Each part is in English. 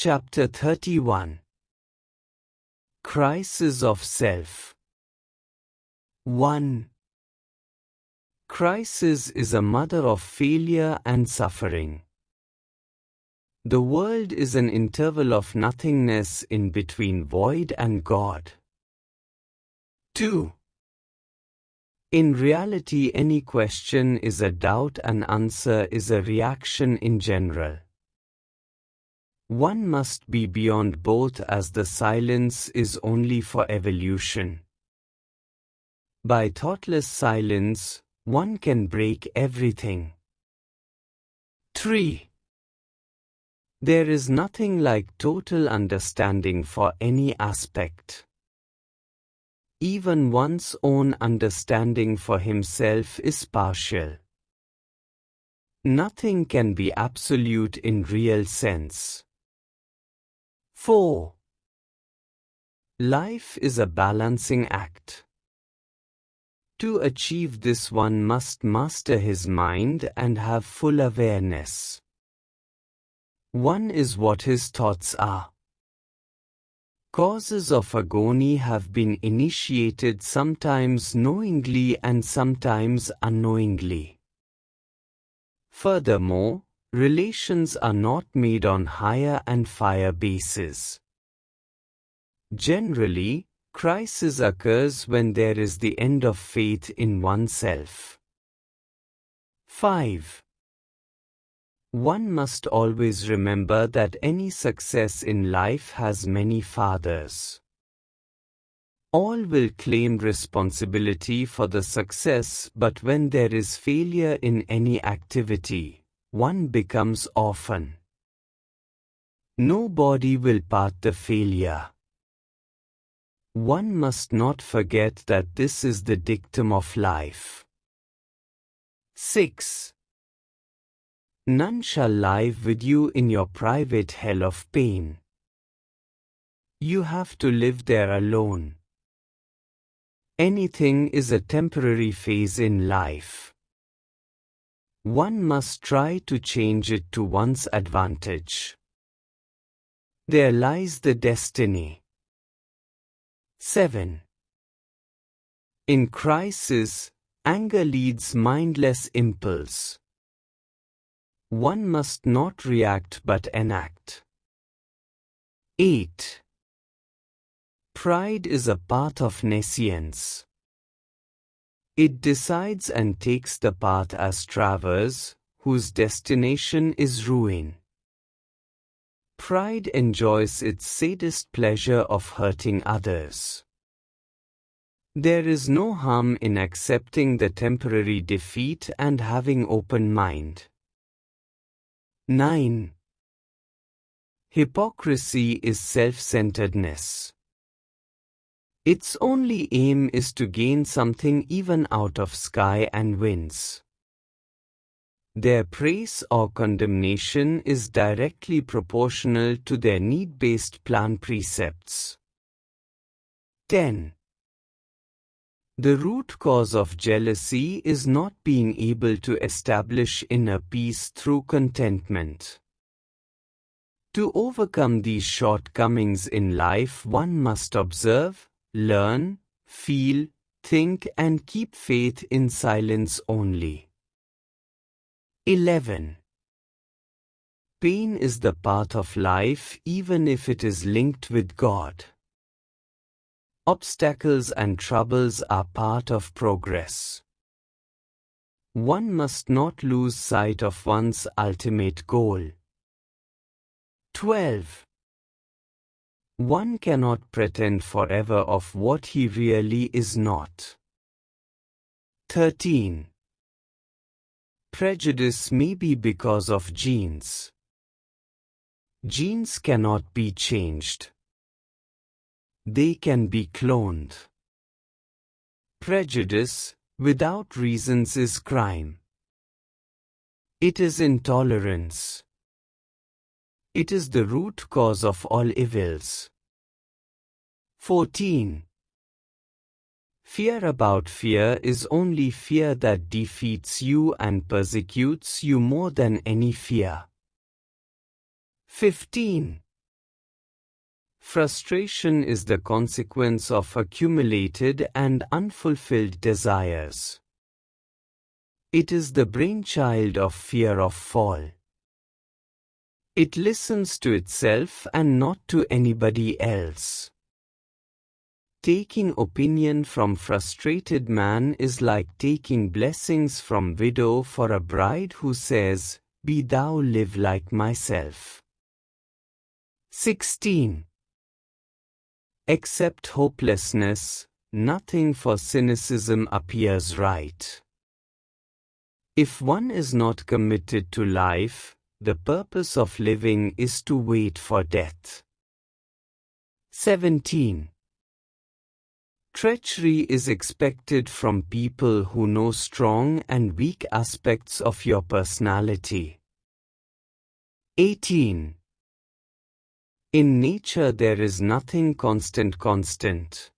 Chapter 31. Crises of Self. 1. Crisis is a mother of failure and suffering. The world is an interval of nothingness in between void and God. 2. In reality, any question is a doubt and answer is a reaction in general. One must be beyond both, as the silence is only for evolution. By thoughtless silence, one can break everything. 3. There is nothing like total understanding for any aspect. Even one's own understanding for himself is partial. Nothing can be absolute in real sense. 4. Life is a balancing act. To achieve this, one must master his mind and have full awareness. One is what his thoughts are. Causes of agony have been initiated sometimes knowingly and sometimes unknowingly. Furthermore, relations are not made on higher and fire bases. Generally, crisis occurs when there is the end of faith in oneself. 5. One must always remember that any success in life has many fathers. All will claim responsibility for the success, but when there is failure in any activity, one becomes orphan. Nobody will part the failure. One must not forget that this is the dictum of life. 6. None shall live with you in your private hell of pain. You have to live there alone. Anything is a temporary phase in life. One must try to change it to one's advantage. There lies the destiny. 7. In crisis, anger leads mindless impulse. One must not react but enact. 8. Pride is a path of nescience. It decides and takes the path as traverse, whose destination is ruin. Pride enjoys its sadist pleasure of hurting others. There is no harm in accepting the temporary defeat and having open mind. 9. Hypocrisy is self-centeredness. Its only aim is to gain something even out of sky and winds. Their praise or condemnation is directly proportional to their need-based plan precepts. 10. The root cause of jealousy is not being able to establish inner peace through contentment. To overcome these shortcomings in life, one must observe, learn, feel, think and keep faith in silence only. 11. Pain is the path of life, even if it is linked with God. Obstacles and troubles are part of progress. One must not lose sight of one's ultimate goal. 12. One cannot pretend forever of what he really is not. 13. Prejudice may be because of genes. Genes cannot be changed. They can be cloned. Prejudice, without reasons, is crime. It is intolerance. It is the root cause of all evils. 14. Fear about fear is only fear that defeats you and persecutes you more than any fear. 15. Frustration is the consequence of accumulated and unfulfilled desires. It is the brainchild of fear of fall. It listens to itself and not to anybody else. Taking opinion from frustrated man is like taking blessings from widow for a bride who says, "Be thou live like myself." 16. Accept hopelessness, nothing for cynicism appears right. If one is not committed to life, the purpose of living is to wait for death. 17. Treachery is expected from people who know strong and weak aspects of your personality. 18. In nature there is nothing constant.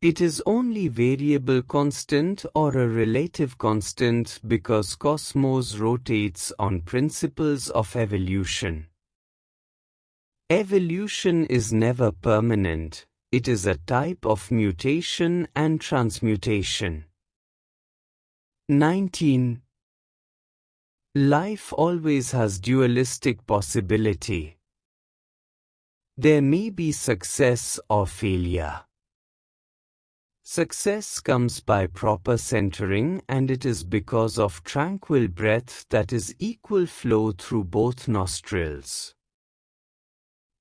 It is only variable constant or a relative constant because cosmos rotates on principles of evolution. Evolution is never permanent. It is a type of mutation and transmutation. 19. Life always has dualistic possibility. There may be success or failure. Success comes by proper centering, and it is because of tranquil breath that is equal flow through both nostrils.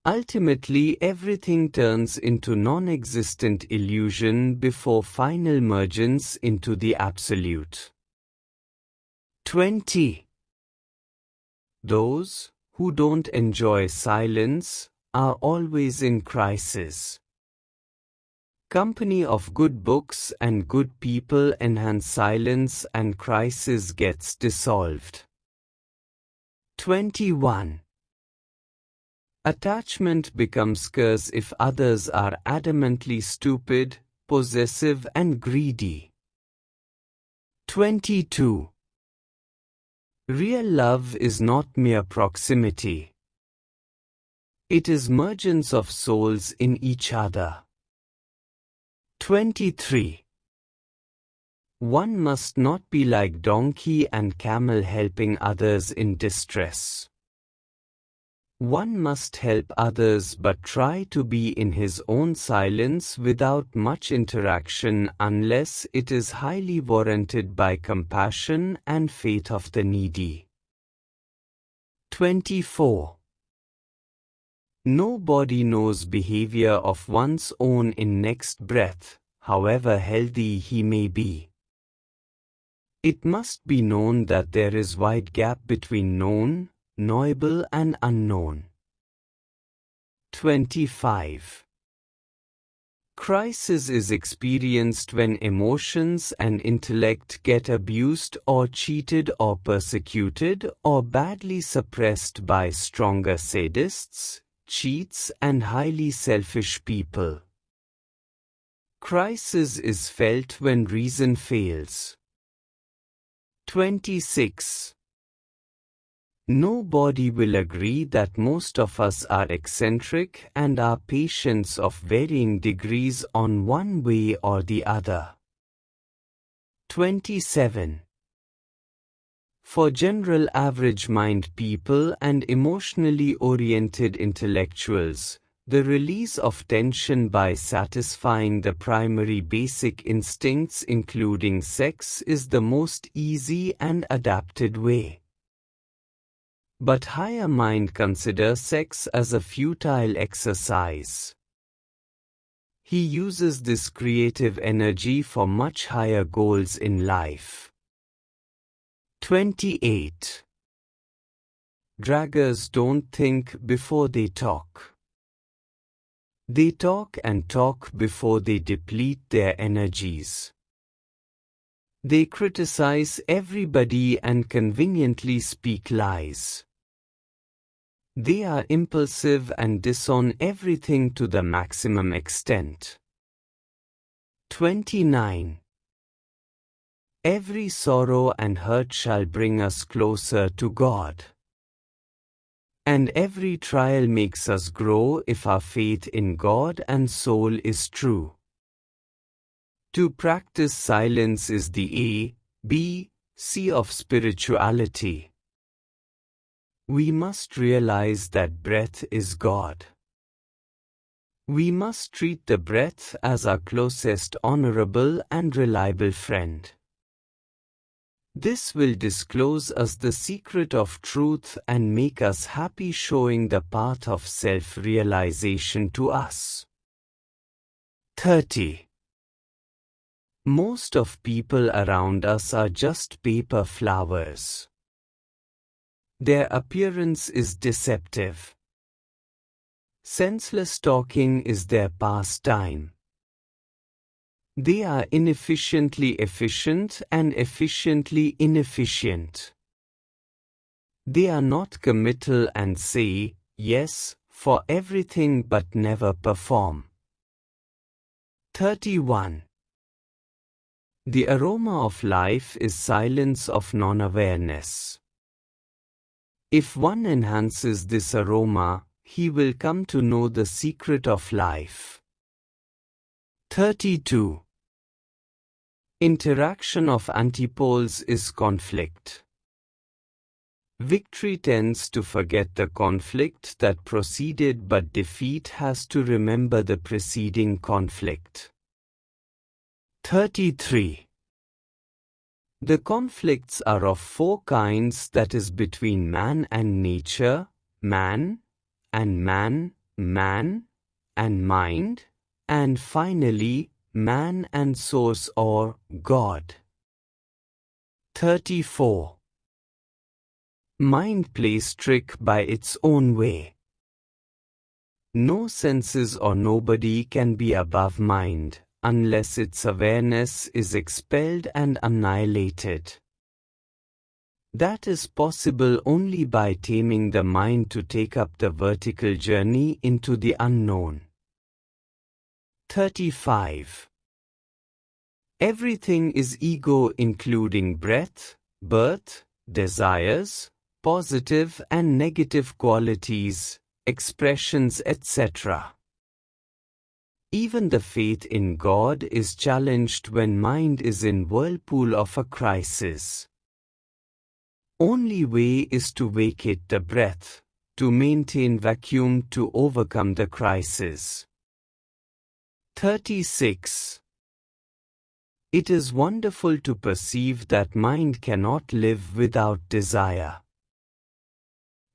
Ultimately, everything turns into non-existent illusion before final emergence into the Absolute. 20. Those who don't enjoy silence are always in crisis. Company of good books and good people enhance silence and crisis gets dissolved. 21. Attachment becomes curse if others are adamantly stupid, possessive and greedy. 22. Real love is not mere proximity. It is mergence of souls in each other. 23. One must not be like donkey and camel helping others in distress. One must help others but try to be in his own silence without much interaction unless it is highly warranted by compassion and faith of the needy. 24. Nobody knows behavior of one's own in next breath, however healthy he may be. It must be known that there is wide gap between known, knowable and unknown. 25. Crisis is experienced when emotions and intellect get abused or cheated or persecuted or badly suppressed by stronger sadists, cheats and highly selfish people. Crisis is felt when reason fails. 26. Nobody will agree that most of us are eccentric and are patients of varying degrees on one way or the other. 27. For general average mind people and emotionally oriented intellectuals, the release of tension by satisfying the primary basic instincts including sex is the most easy and adapted way. But higher mind consider sex as a futile exercise. He uses this creative energy for much higher goals in life. 28. Draggers don't think before they talk. They talk and talk before they deplete their energies. They criticize everybody and conveniently speak lies. They are impulsive and disown everything to the maximum extent. 29. Every sorrow and hurt shall bring us closer to God. And every trial makes us grow if our faith in God and soul is true. To practice silence is the A, B, C of spirituality. We must realize that breath is God. We must treat the breath as our closest honorable and reliable friend. This will disclose us the secret of truth and make us happy, showing the path of self-realization to us. 30. Most of people around us are just paper flowers. Their appearance is deceptive. Senseless talking is their pastime. They are inefficiently efficient and efficiently inefficient. They are not committal and say, yes, for everything but never perform. 31. The aroma of life is silence of non-awareness. If one enhances this aroma, he will come to know the secret of life. 32. Interaction of antipoles is conflict. Victory tends to forget the conflict that proceeded, but defeat has to remember the preceding conflict. 33. The conflicts are of four kinds, that is between man and nature, man, and man, man, and mind, and finally, man and source or God. 34. Mind plays trick by its own way. No senses or nobody can be above mind, unless its awareness is expelled and annihilated. That is possible only by taming the mind to take up the vertical journey into the unknown. 35. Everything is ego, including breath, birth, desires, positive and negative qualities, expressions, etc. Even the faith in God is challenged when mind is in whirlpool of a crisis. Only way is to vacate the breath, to maintain vacuum, to overcome the crisis. 36. It is wonderful to perceive that mind cannot live without desire.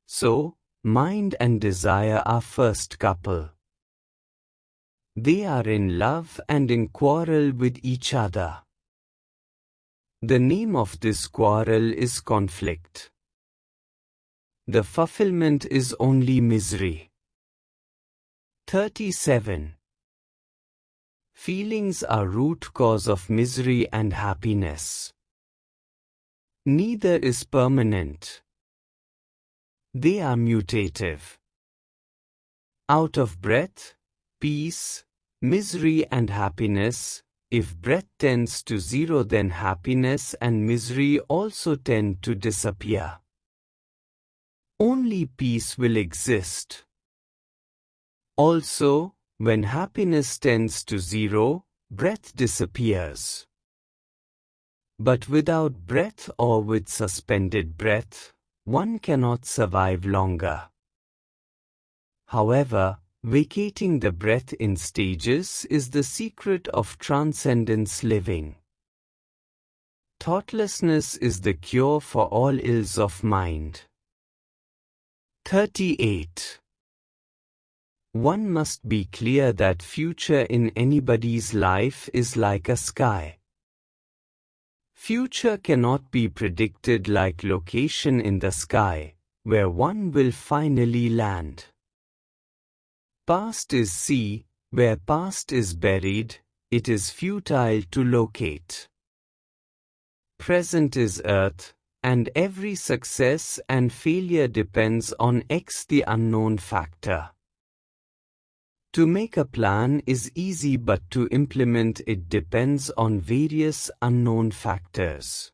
So, mind and desire are first couple. They are in love and in quarrel with each other. The name of this quarrel is conflict. The fulfillment is only misery. 37. Feelings are root cause of misery and happiness. Neither is permanent. They are mutative. Out of breath, peace, misery and happiness. If breath tends to zero, then happiness and misery also tend to disappear. Only peace will exist. Also, when happiness tends to zero, breath disappears. But without breath or with suspended breath, one cannot survive longer. However, vacating the breath in stages is the secret of transcendence living. Thoughtlessness is the cure for all ills of mind. 38. One must be clear that future in anybody's life is like a sky. Future cannot be predicted like location in the sky, where one will finally land. Past is sea, where past is buried, it is futile to locate. Present is earth, and every success and failure depends on X, the unknown factor. To make a plan is easy, but to implement it depends on various unknown factors.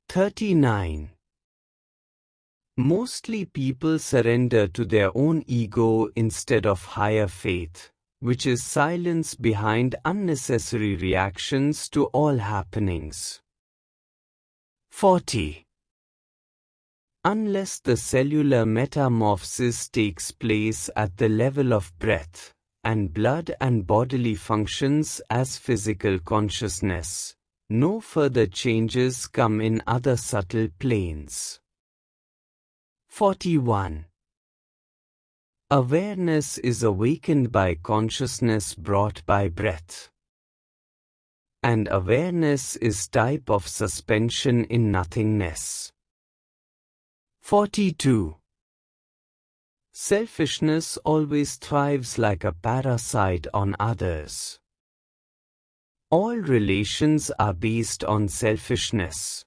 39. Mostly people surrender to their own ego instead of higher faith, which is silence behind unnecessary reactions to all happenings. 40. Unless the cellular metamorphosis takes place at the level of breath, and blood and bodily functions as physical consciousness, no further changes come in other subtle planes. 41. Awareness is awakened by consciousness brought by breath. And awareness is type of suspension in nothingness. 42. Selfishness always thrives like a parasite on others. All relations are based on selfishness.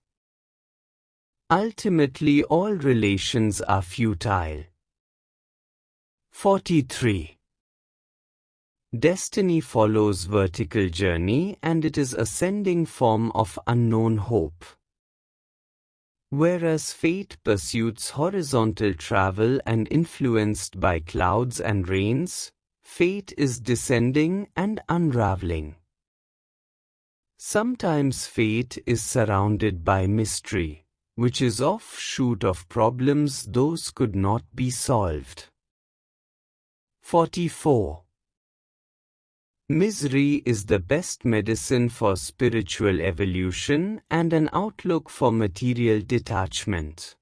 Ultimately, all relations are futile. 43. Destiny follows vertical journey and it is ascending form of unknown hope. Whereas fate pursues horizontal travel and influenced by clouds and rains, fate is descending and unraveling. Sometimes fate is surrounded by mystery, which is offshoot of problems those could not be solved. 44. Misery is the best medicine for spiritual evolution and an outlook for material detachment.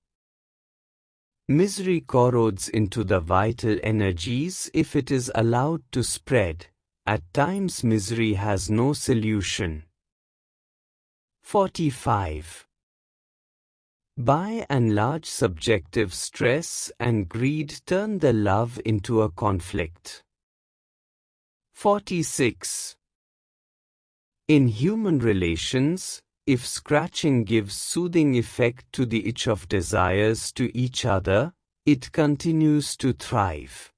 Misery corrodes into the vital energies if it is allowed to spread. At times misery has no solution. 45. By and large, subjective stress and greed turn the love into a conflict. 46. In human relations, if scratching gives soothing effect to the itch of desires to each other, it continues to thrive.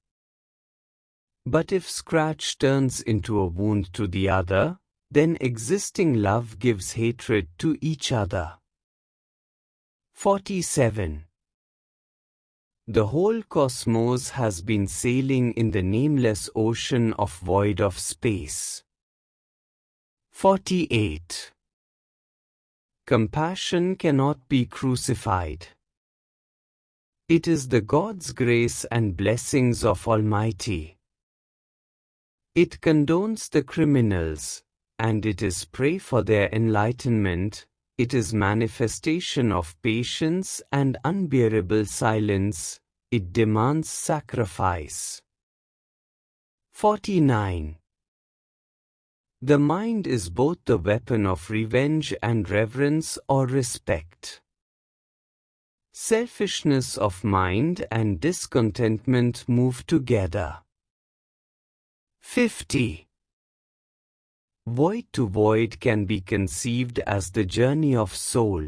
But if scratch turns into a wound to the other, then existing love gives hatred to each other. 47. The whole cosmos has been sailing in the nameless ocean of void of space. 48. Compassion cannot be crucified. It is the God's grace and blessings of Almighty. It condones the criminals, and it is pray for their enlightenment. It is manifestation of patience and unbearable silence. It demands sacrifice. 49. The mind is both the weapon of revenge and reverence or respect. Selfishness of mind and discontentment move together. 50. Void to void can be conceived as the journey of soul.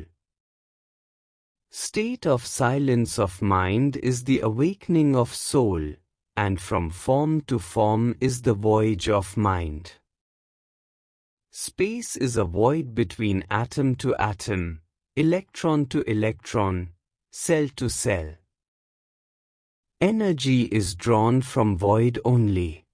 State of silence of mind is the awakening of soul, and from form to form is the voyage of mind. Space is a void between atom to atom, electron to electron, cell to cell. Energy is drawn from void only.